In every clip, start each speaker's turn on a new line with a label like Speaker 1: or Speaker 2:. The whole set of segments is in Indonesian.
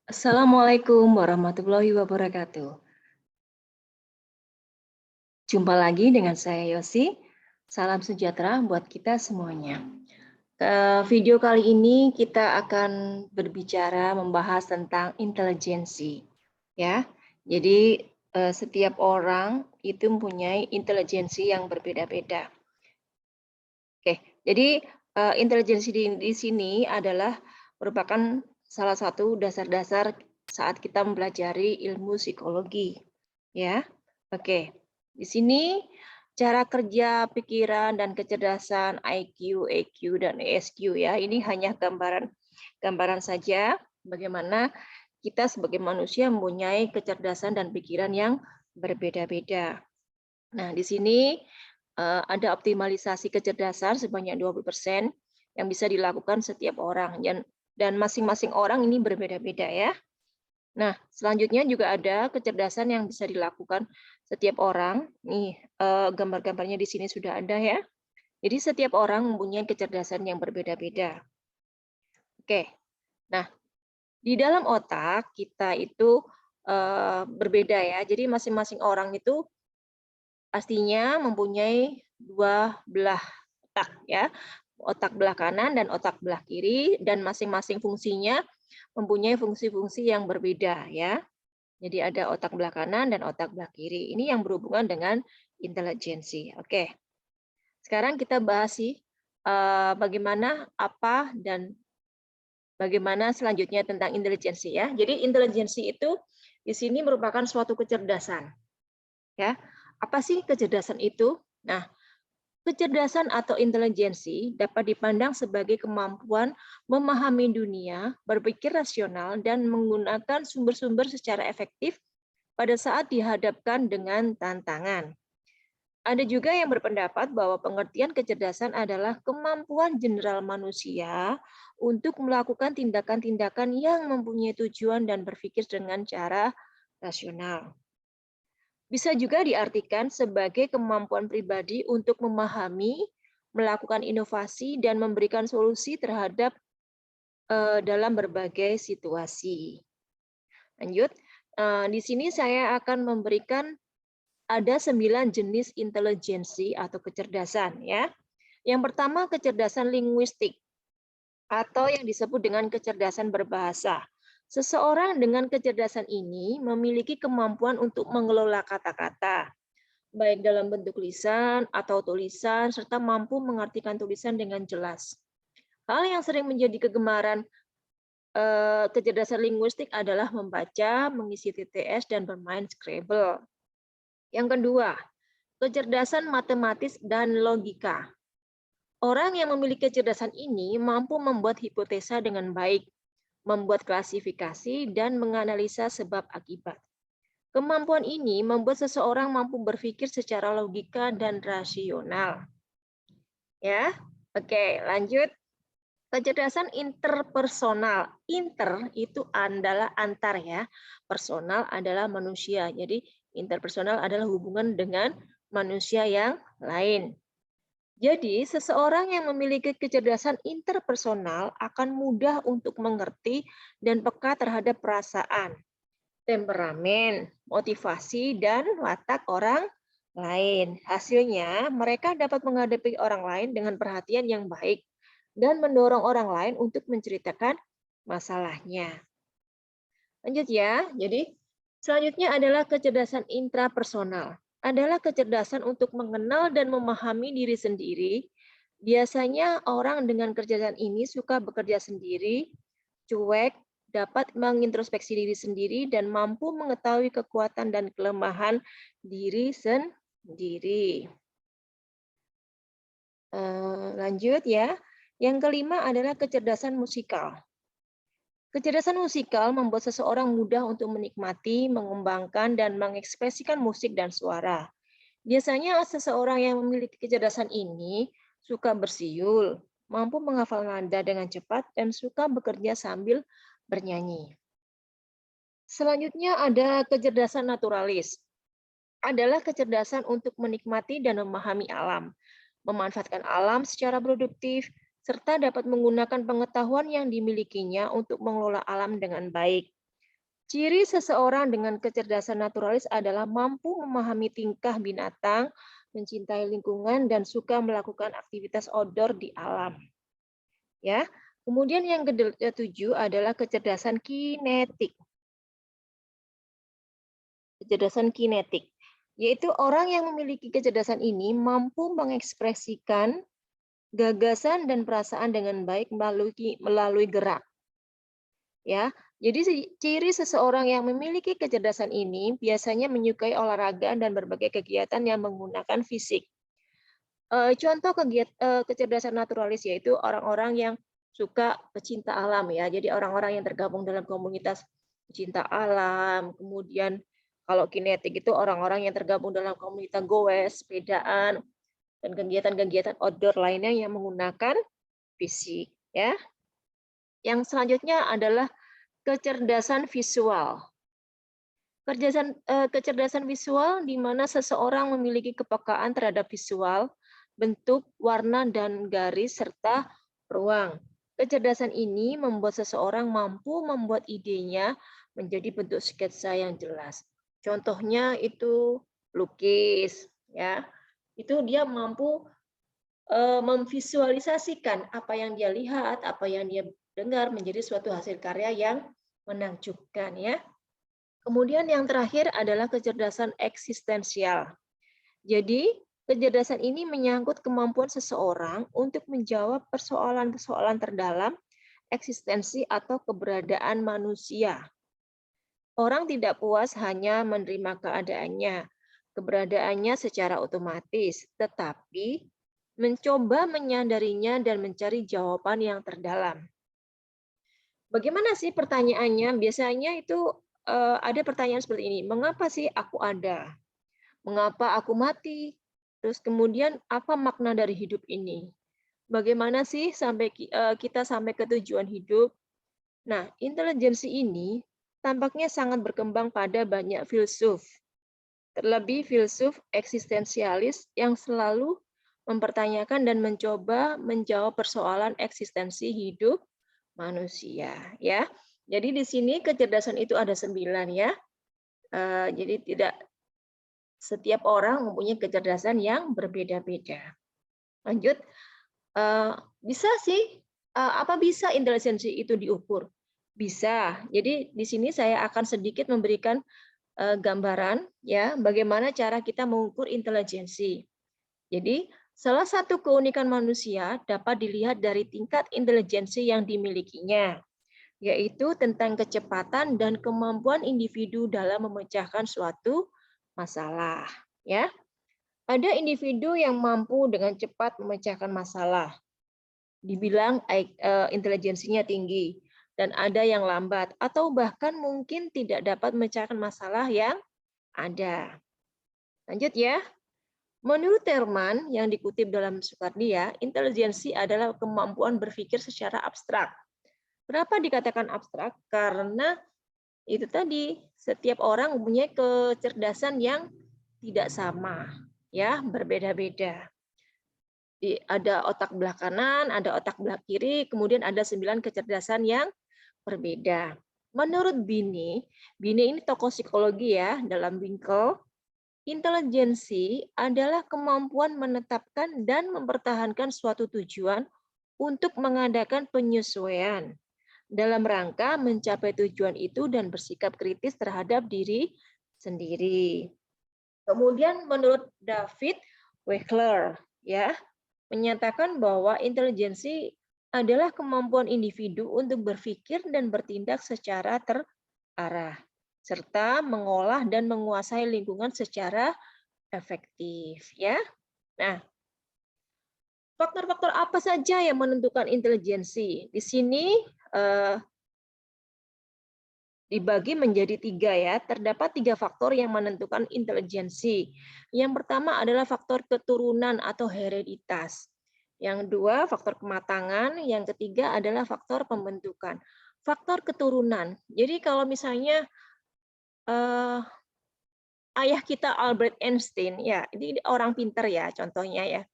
Speaker 1: Assalamualaikum warahmatullahi wabarakatuh. Jumpa lagi dengan saya Yosi. Salam sejahtera buat kita semuanya. Video kali ini kita akan berbicara membahas tentang intelijensi. Ya, jadi setiap orang itu mempunyai intelijensi yang berbeda-beda. Oke, jadi intelijensi di sini adalah merupakan salah satu dasar-dasar saat kita mempelajari ilmu psikologi. Ya, oke. Di sini cara kerja pikiran dan kecerdasan IQ, EQ, dan ESQ ya. Ini hanya gambaran saja bagaimana kita sebagai manusia mempunyai kecerdasan dan pikiran yang berbeda-beda. Nah, di sini ada optimalisasi kecerdasan sebanyak 20% yang bisa dilakukan setiap orang dan masing-masing orang ini berbeda-beda ya. Nah, selanjutnya juga ada kecerdasan yang bisa dilakukan setiap orang. Nih, gambar-gambarnya di sini sudah ada ya. Jadi setiap orang mempunyai kecerdasan yang berbeda-beda. Oke. Nah, di dalam otak kita itu berbeda ya. Jadi masing-masing orang itu pastinya mempunyai dua belah otak ya. Otak belah kanan dan otak belah kiri dan masing-masing fungsinya mempunyai fungsi-fungsi yang berbeda ya. Jadi ada otak belah kanan dan otak belah kiri. Ini yang berhubungan dengan intelijensi. Oke. Sekarang kita bahas sih bagaimana apa dan bagaimana selanjutnya tentang intelijensi ya. Jadi intelijensi itu di sini merupakan suatu kecerdasan. Ya. Apa sih kecerdasan itu? Nah, kecerdasan atau intelijensi dapat dipandang sebagai kemampuan memahami dunia, berpikir rasional, dan menggunakan sumber-sumber secara efektif pada saat dihadapkan dengan tantangan. Ada juga yang berpendapat bahwa pengertian kecerdasan adalah kemampuan general manusia untuk melakukan tindakan-tindakan yang mempunyai tujuan dan berpikir dengan cara rasional. Bisa juga diartikan sebagai kemampuan pribadi untuk memahami, melakukan inovasi, dan memberikan solusi terhadap dalam berbagai situasi. Lanjut, di sini saya akan memberikan ada 9 jenis intelijensi atau kecerdasan ya. Yang pertama kecerdasan linguistik atau yang disebut dengan kecerdasan berbahasa. Seseorang dengan kecerdasan ini memiliki kemampuan untuk mengelola kata-kata, baik dalam bentuk lisan atau tulisan, serta mampu mengartikan tulisan dengan jelas. Hal yang sering menjadi kegemaran kecerdasan linguistik adalah membaca, mengisi TTS, dan bermain Scrabble. Yang kedua, kecerdasan matematis dan logika. Orang yang memiliki kecerdasan ini mampu membuat hipotesa dengan baik, membuat klasifikasi, dan menganalisa sebab akibat. Kemampuan ini membuat seseorang mampu berpikir secara logika dan rasional. Ya, oke, lanjut. Kecerdasan interpersonal. Inter itu adalah antar ya. Personal adalah manusia. Jadi interpersonal adalah hubungan dengan manusia yang lain. Jadi, seseorang yang memiliki kecerdasan interpersonal akan mudah untuk mengerti dan peka terhadap perasaan, temperamen, motivasi, dan watak orang lain. Hasilnya, mereka dapat menghadapi orang lain dengan perhatian yang baik dan mendorong orang lain untuk menceritakan masalahnya. Lanjut ya. Jadi, selanjutnya adalah kecerdasan intrapersonal. Adalah kecerdasan untuk mengenal dan memahami diri sendiri. Biasanya orang dengan kecerdasan ini suka bekerja sendiri, cuek, dapat mengintrospeksi diri sendiri, dan mampu mengetahui kekuatan dan kelemahan diri sendiri. Lanjut ya. Yang kelima adalah kecerdasan musikal. Kecerdasan musikal membuat seseorang mudah untuk menikmati, mengembangkan, dan mengekspresikan musik dan suara. Biasanya seseorang yang memiliki kecerdasan ini suka bersiul, mampu menghafal nada dengan cepat, dan suka bekerja sambil bernyanyi. Selanjutnya ada kecerdasan naturalis. Adalah kecerdasan untuk menikmati dan memahami alam, memanfaatkan alam secara produktif, serta dapat menggunakan pengetahuan yang dimilikinya untuk mengelola alam dengan baik. Ciri seseorang dengan kecerdasan naturalis adalah mampu memahami tingkah binatang, mencintai lingkungan, dan suka melakukan aktivitas outdoor di alam. Ya. Kemudian yang ketujuh adalah kecerdasan kinetik. Kecerdasan kinetik, yaitu orang yang memiliki kecerdasan ini mampu mengekspresikan gagasan dan perasaan dengan baik melalui gerak. Ya, jadi ciri seseorang yang memiliki kecerdasan ini biasanya menyukai olahraga dan berbagai kegiatan yang menggunakan fisik. Contoh kecerdasan naturalis yaitu orang-orang yang suka pecinta alam ya. Jadi orang-orang yang tergabung dalam komunitas pecinta alam, kemudian kalau kinetik itu orang-orang yang tergabung dalam komunitas goes, sepedaan, dan kegiatan-kegiatan outdoor lainnya yang menggunakan fisik ya. Yang selanjutnya adalah kecerdasan visual. Kecerdasan visual di mana seseorang memiliki kepekaan terhadap visual, bentuk, warna, dan garis, serta ruang. Kecerdasan ini membuat seseorang mampu membuat idenya menjadi bentuk sketsa yang jelas. Contohnya itu lukis, ya. Itu dia mampu memvisualisasikan apa yang dia lihat, apa yang dia dengar menjadi suatu hasil karya yang menakjubkan, ya. Kemudian yang terakhir adalah kecerdasan eksistensial. Jadi, kecerdasan ini menyangkut kemampuan seseorang untuk menjawab persoalan-persoalan terdalam eksistensi atau keberadaan manusia. Orang tidak puas hanya menerima keberadaannya secara otomatis, tetapi mencoba menyadarinya dan mencari jawaban yang terdalam. Bagaimana sih pertanyaannya? Biasanya itu ada pertanyaan seperti ini, mengapa sih aku ada? Mengapa aku mati? Terus kemudian apa makna dari hidup ini? Bagaimana sih kita sampai ke tujuan hidup? Nah, intelijensi ini tampaknya sangat berkembang pada banyak filsuf, terlebih filsuf eksistensialis yang selalu mempertanyakan dan mencoba menjawab persoalan eksistensi hidup manusia, ya. Jadi di sini kecerdasan itu ada 9 ya. Jadi tidak setiap orang mempunyai kecerdasan yang berbeda-beda. Lanjut, bisa sih, apa bisa intelijensi itu diukur? Bisa. Jadi di sini saya akan sedikit memberikan gambaran ya bagaimana cara kita mengukur intelijensi. Jadi salah satu keunikan manusia dapat dilihat dari tingkat intelijensi yang dimilikinya, yaitu tentang kecepatan dan kemampuan individu dalam memecahkan suatu masalah. Ya, ada individu yang mampu dengan cepat memecahkan masalah, dibilang intelijensinya tinggi, dan ada yang lambat atau bahkan mungkin tidak dapat memecahkan masalah yang ada. Lanjut ya. Menurut Terman yang dikutip dalam Sukardia, intelijensi adalah kemampuan berpikir secara abstrak. Kenapa dikatakan abstrak? Karena itu tadi, setiap orang mempunyai kecerdasan yang tidak sama, ya, berbeda-beda. Ada otak belah kanan, ada otak belah kiri, kemudian ada 9 kecerdasan yang berbeda. Menurut Bini ini tokoh psikologi ya, dalam Winkel, intelijensi adalah kemampuan menetapkan dan mempertahankan suatu tujuan untuk mengadakan penyesuaian dalam rangka mencapai tujuan itu dan bersikap kritis terhadap diri sendiri. Kemudian menurut David Wechsler ya, menyatakan bahwa intelijensi adalah kemampuan individu untuk berpikir dan bertindak secara terarah serta mengolah dan menguasai lingkungan secara efektif ya. Nah, faktor-faktor apa saja yang menentukan intelijensi? Di sini dibagi menjadi 3 ya. Terdapat 3 faktor yang menentukan intelijensi. Yang pertama adalah faktor keturunan atau hereditas. Yang kedua, faktor kematangan. Yang ketiga adalah faktor pembentukan. Faktor keturunan. Jadi kalau misalnya ayah kita Albert Einstein, ya ini orang pinter ya contohnya ya.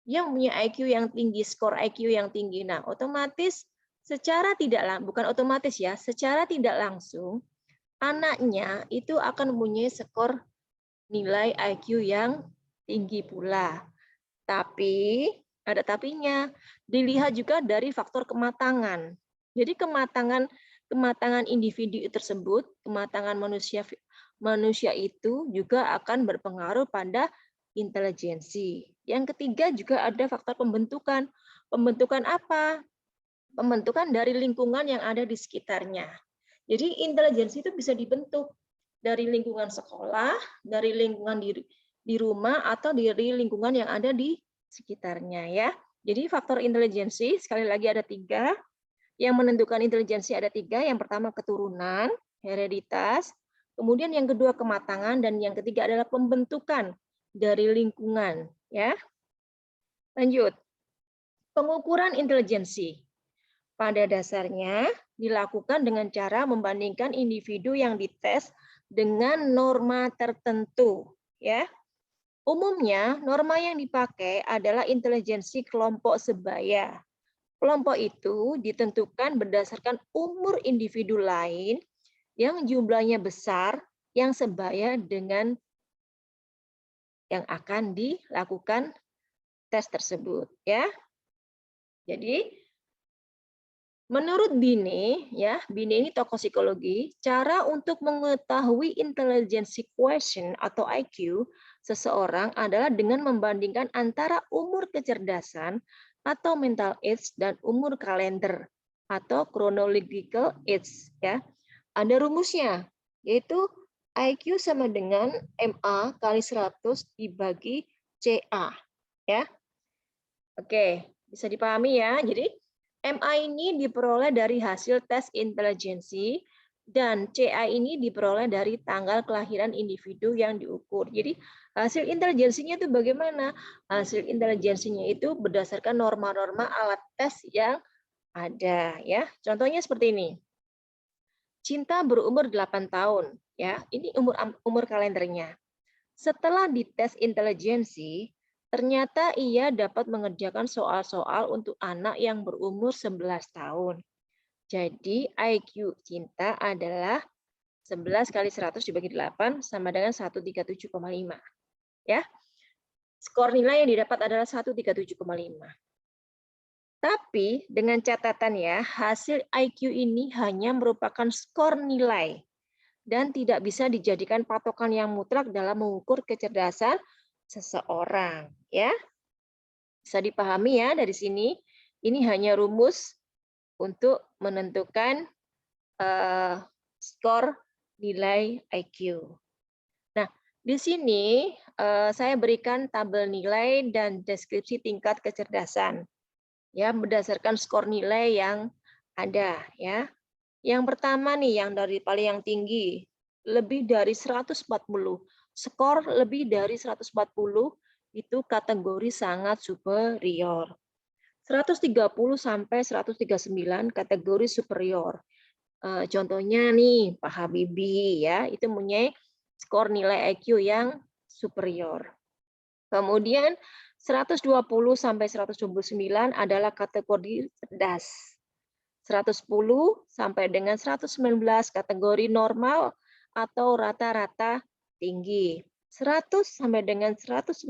Speaker 1: Dia punya IQ yang tinggi, skor IQ yang tinggi. Nah, otomatis secara tidak bukan otomatis ya, secara tidak langsung anaknya itu akan mempunyai skor nilai IQ yang tinggi pula. Tapi ada tapinya, dilihat juga dari faktor kematangan. Jadi kematangan individu tersebut, kematangan manusia itu juga akan berpengaruh pada intelijensi. Yang ketiga juga ada faktor pembentukan. Pembentukan apa? Pembentukan dari lingkungan yang ada di sekitarnya. Jadi intelijensi itu bisa dibentuk dari lingkungan sekolah, dari lingkungan di rumah, atau dari lingkungan yang ada di sekitarnya ya. Jadi faktor intelijensi sekali lagi ada 3. Yang menentukan intelijensi ada 3. Yang pertama keturunan, hereditas. Kemudian yang kedua kematangan, dan yang ketiga adalah pembentukan dari lingkungan ya. Lanjut. Pengukuran intelijensi pada dasarnya dilakukan dengan cara membandingkan individu yang dites dengan norma tertentu ya. Umumnya norma yang dipakai adalah intelijensi kelompok sebaya. Kelompok itu ditentukan berdasarkan umur individu lain yang jumlahnya besar yang sebaya dengan yang akan dilakukan tes tersebut ya. Jadi menurut Binet ya, Binet ini tokoh psikologi, cara untuk mengetahui intelligence quotient atau IQ seseorang adalah dengan membandingkan antara umur kecerdasan atau mental age dan umur kalender atau chronological age ya. Ada rumusnya, yaitu IQ sama dengan MA kali 100 dibagi CA ya. Oke, bisa dipahami ya. Jadi MA ini diperoleh dari hasil tes intelijensi dan CA ini diperoleh dari tanggal kelahiran individu yang diukur. Jadi hasil intelijensinya itu bagaimana? Hasil intelijensinya itu berdasarkan norma-norma alat tes yang ada ya. Contohnya seperti ini. Cinta berumur 8 tahun ya. Ini umur kalendernya. Setelah dites intelijensi, ternyata ia dapat mengerjakan soal-soal untuk anak yang berumur 11 tahun. Jadi IQ cinta adalah 11 kali 100 dibagi 8 sama dengan 137,5. Ya. Skor nilai yang didapat adalah 137,5. Tapi dengan catatan ya, hasil IQ ini hanya merupakan skor nilai dan tidak bisa dijadikan patokan yang mutlak dalam mengukur kecerdasan seseorang ya. Bisa dipahami ya dari sini. Ini hanya rumus untuk menentukan skor nilai IQ. Nah, di sini saya berikan tabel nilai dan deskripsi tingkat kecerdasan ya berdasarkan skor nilai yang ada ya. Yang pertama nih yang dari paling yang tinggi lebih dari 140. Skor lebih dari 140 itu kategori sangat superior. 130 sampai 139 kategori superior. Contohnya nih Pak Habibie ya, itu mempunyai skor nilai IQ yang superior. Kemudian 120 sampai 129 adalah kategori cerdas. 110 sampai dengan 119 kategori normal atau rata-rata tinggi. 100 sampai dengan 109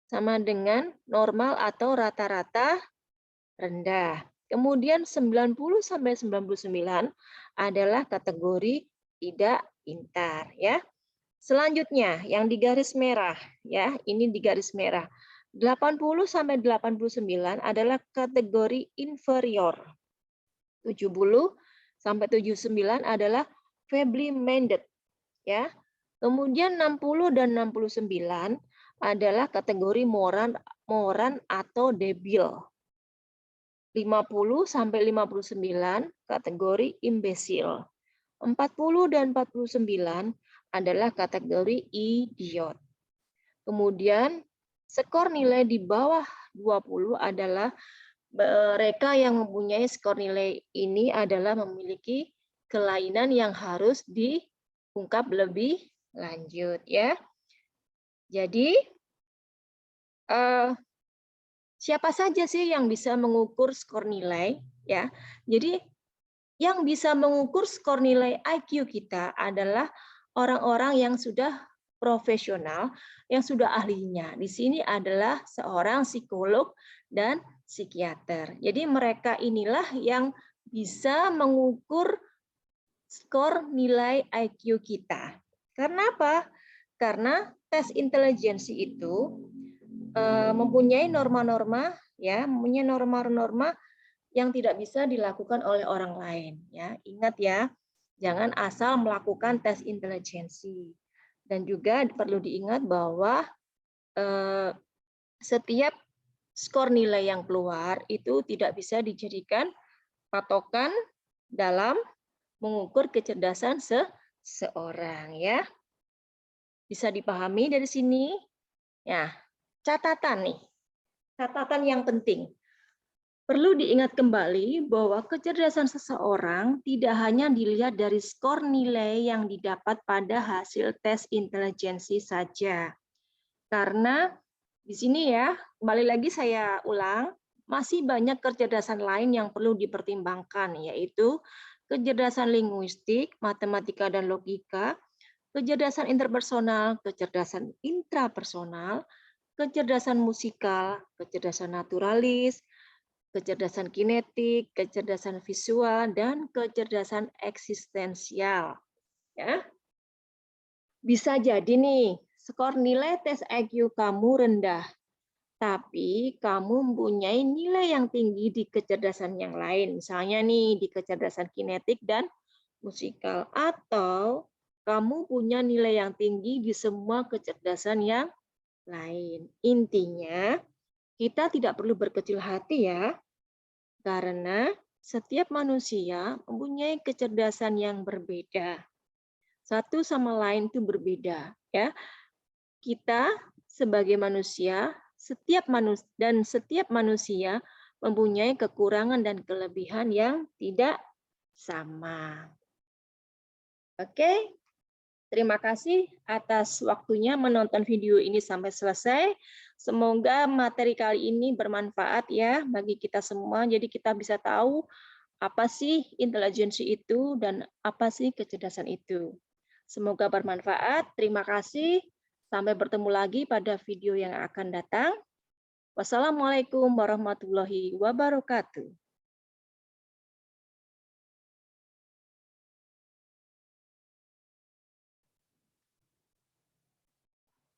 Speaker 1: sama dengan normal atau rata-rata rendah. Kemudian 90 sampai 99 adalah kategori tidak pintar ya. Selanjutnya yang di garis merah ya, ini di garis merah. 80 sampai 89 adalah kategori inferior. 70 sampai 79 adalah feebly minded ya. Kemudian 60 dan 69 adalah kategori moran atau debil. 50 sampai 59 kategori imbesil. 40 dan 49 adalah kategori idiot. Kemudian skor nilai di bawah 20 adalah mereka yang mempunyai skor nilai ini adalah memiliki kelainan yang harus diungkap lebih lanjut ya. Jadi siapa saja sih yang bisa mengukur skor nilai ya? Jadi Yang bisa mengukur skor nilai IQ kita adalah orang-orang yang sudah profesional, yang sudah ahlinya. Di sini adalah seorang psikolog dan psikiater. Jadi mereka inilah yang bisa mengukur skor nilai IQ kita. Karena apa? Karena tes intelijensi itu mempunyai norma-norma, ya, mempunyai norma-norma yang tidak bisa dilakukan oleh orang lain. Ya, ingat ya, jangan asal melakukan tes intelijensi. Dan juga perlu diingat bahwa setiap skor nilai yang keluar itu tidak bisa dijadikan patokan dalam mengukur kecerdasan seseorang. Ya, bisa dipahami dari sini. Ya, catatan nih, catatan yang penting. Perlu diingat kembali bahwa kecerdasan seseorang tidak hanya dilihat dari skor nilai yang didapat pada hasil tes intelijensi saja. Karena di sini ya, kembali lagi saya ulang, masih banyak kecerdasan lain yang perlu dipertimbangkan, yaitu kecerdasan linguistik, matematika dan logika, kecerdasan interpersonal, kecerdasan intrapersonal, kecerdasan musikal, kecerdasan naturalis, kecerdasan kinetik, kecerdasan visual, dan kecerdasan eksistensial. Ya. Bisa jadi nih, skor nilai tes IQ kamu rendah, tapi kamu mempunyai nilai yang tinggi di kecerdasan yang lain. Misalnya nih, di kecerdasan kinetik dan musikal. Atau kamu punya nilai yang tinggi di semua kecerdasan yang lain. Intinya, kita tidak perlu berkecil hati ya, karena setiap manusia mempunyai kecerdasan yang berbeda. Satu sama lain itu berbeda, ya. Kita sebagai manusia, setiap manusia mempunyai kekurangan dan kelebihan yang tidak sama. Oke. Terima kasih atas waktunya menonton video ini sampai selesai. Semoga materi kali ini bermanfaat ya bagi kita semua. Jadi kita bisa tahu apa sih intelijensi itu dan apa sih kecerdasan itu. Semoga bermanfaat. Terima kasih. Sampai bertemu lagi pada video yang akan datang. Wassalamualaikum warahmatullahi wabarakatuh.